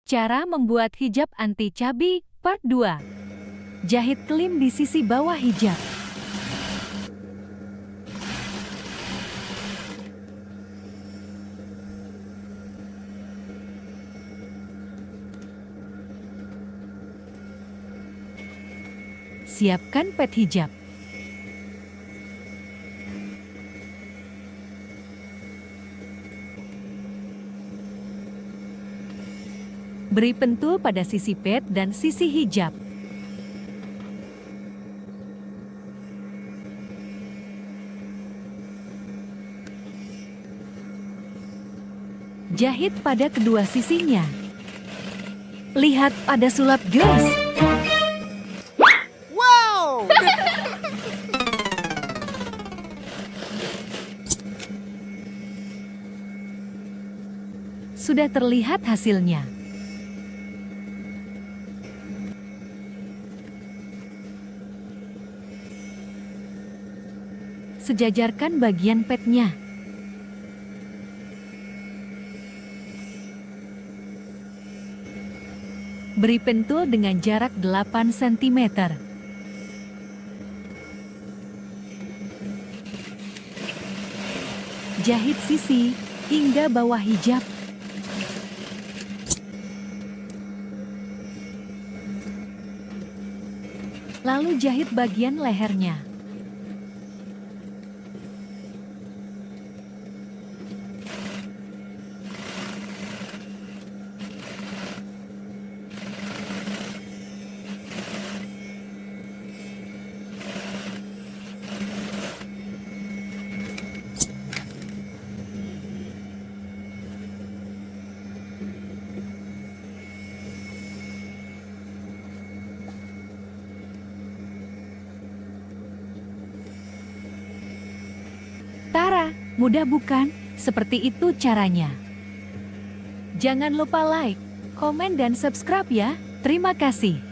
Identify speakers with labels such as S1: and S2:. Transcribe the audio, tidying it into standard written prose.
S1: Cara membuat hijab anti cabi, part 2. Jahit klim di sisi bawah hijab. Siapkan pet hijab. Beri pentul pada sisi pet dan sisi hijab. Jahit pada kedua sisinya. Lihat pada sulap gelas.
S2: Wow!
S1: Sudah terlihat hasilnya. Sejajarkan bagian petnya. Beri pentul dengan jarak 8 cm. Jahit sisi hingga bawah hijab. Lalu jahit bagian lehernya. Tara, mudah bukan? Seperti itu caranya. Jangan lupa like, komen dan subscribe ya. Terima kasih.